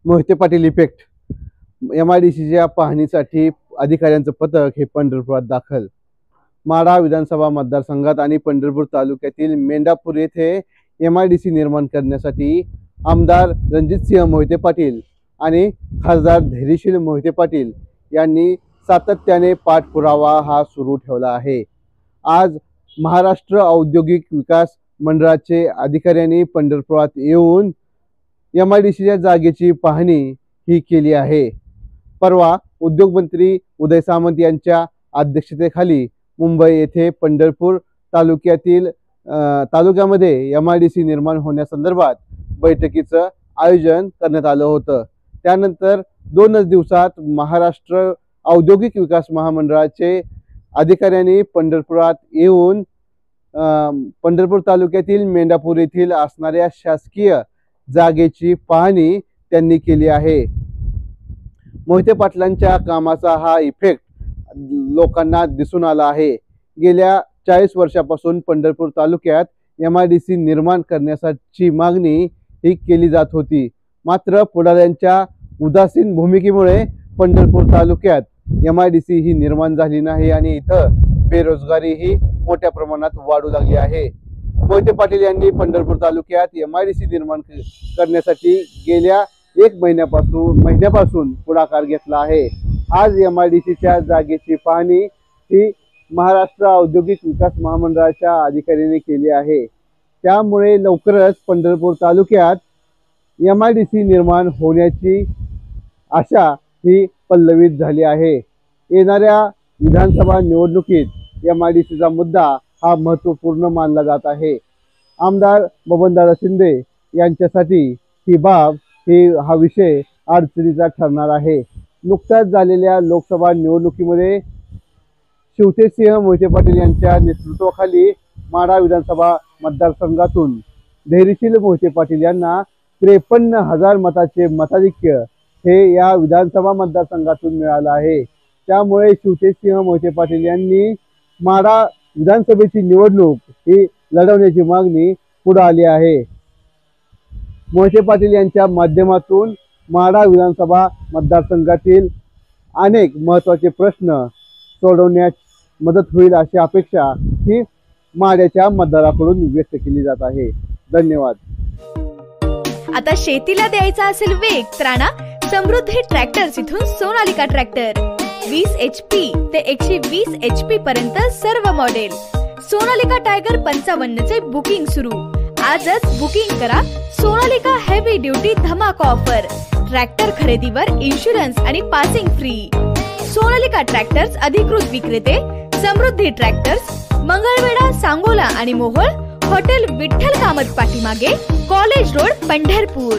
Mohite Patil effect MIDCच्या पाहणीसाठी अधिकाऱ्यांचं पथक हे पंढरपुरात दाखल। माढा विधानसभा मतदारसंघात आणि पंढरपूर तालुक्यातील मेंढापूर येथे MIDC निर्माण करण्यासाठी आमदार रणजितसिंह मोहिते पाटील आणि खासदार धैर्यशील मोहिते पाटील यांनी सातत्याने पाठपुरावा हा सुरू ठेवला आहे। आज महाराष्ट्र औद्योगिक विकास मंडळाचे अधिकाऱ्यांनी पंढरपुरात येऊन MIDCच्या जागेची पाहणी ही केली आहे। परवा उद्योग मंत्री उदय सामंत यांच्या अध्यक्षतेखाली मुंबई येथे पंढरपूर तालुक्यामध्ये MIDC निर्माण होण्यासंदर्भात बैठकीचं आयोजन करण्यात आलं होतं। त्यानंतर 2 दिवसात महाराष्ट्र औद्योगिक विकास महामंडळाचे अधिकाऱ्यांनी पंढरपुरात येऊन पंढरपूर तालुक्यातील मेंढापूर येथील असणाऱ्या शासकीय जागेची पाहणी त्यांनी केली आहे। मोहिते पाटलांच्या कामाचा हा इफेक्ट लोकांना दिसून आला आहे। गेल्या 40 वर्षापासून पंढरपूर तालुक्यात MIDC निर्माण करण्याची मागणी ही केली जात होती, मात्र पुढाऱ्यांच्या उदासीन भूमिकेमुळे पंढरपूर तालुक्यात MIDC ही निर्माण झाली नाही आणि इथं बेरोजगारी ही मोठ्या प्रमाणात वाढू लागली आहे। मोहिते पाटील यांनी पंढरपूर तालुक्यात MIDC निर्माण करण्यासाठी गेल्या 1 महिन्यापासून पुढाकार घेतला आहे। आज MIDCच्या जागेची पाहणी ही महाराष्ट्र औद्योगिक विकास महामंडळाच्या अधिकाऱ्यांनी केली आहे। त्यामुळे लवकरच पंढरपूर तालुक्यात MIDC निर्माण होण्याची आशा ही पल्लवित झाली आहे। येणाऱ्या विधानसभा निवडणुकीत MIDCचा मुद्दा हा महत्त्वपूर्ण मानला जात आहे। आमदार बबनदादा शिंदे यांच्यासाठी ही बाब हा विषय अडचणीचा ठरणार आहे। नुकत्याच झालेल्या लोकसभा निवडणुकीमध्ये शिवतेजसिंह मोहिते पाटील यांच्या नेतृत्वाखाली माढा विधानसभा मतदारसंघातून धैर्यशील मोहिते पाटील यांना 53,000 मताचे मताधिक्य हे या विधानसभा मतदारसंघातून मिळालं आहे। त्यामुळे शिवतेजसिंह मोहिते पाटील यांनी माढा विधानसभेची निवडणूक ही लढवण्याची मागणी पुढे आली आहे। मोहिते पाटील यांच्या माध्यमातून माढा विधानसभा मतदारसंघातील अनेक महत्त्वाचे प्रश्न सोडवण्यास मदत होईल अशी अपेक्षा ही माढ्याच्या मतदाराकडून व्यक्त केली जात आहे। धन्यवाद। आता शेतीला द्यायचा असेल वेग तर आणा समृद्धी ट्रॅक्टर्स इथून सोनालिका ट्रॅक्टर 20 HP ते 120 HP पर्यंत सर्व मॉडेल। सोनालिका टायगर 55 चे बुकिंग सुरू। आजच बुकिंग करा सोनालिका हेवी ड्युटी धमाका ऑफर। ट्रॅक्टर खरेदीवर इन्शुरन्स आणि पासिंग फ्री। सोनालिका ट्रॅक्टर्स अधिकृत विक्रेते समृद्धी ट्रॅक्टर्स, मंगळवेढा, सांगोला आणि मोहोळ, हॉटेल विठ्ठल कामत पाठीमागे, कॉलेज रोड, पंढरपूर।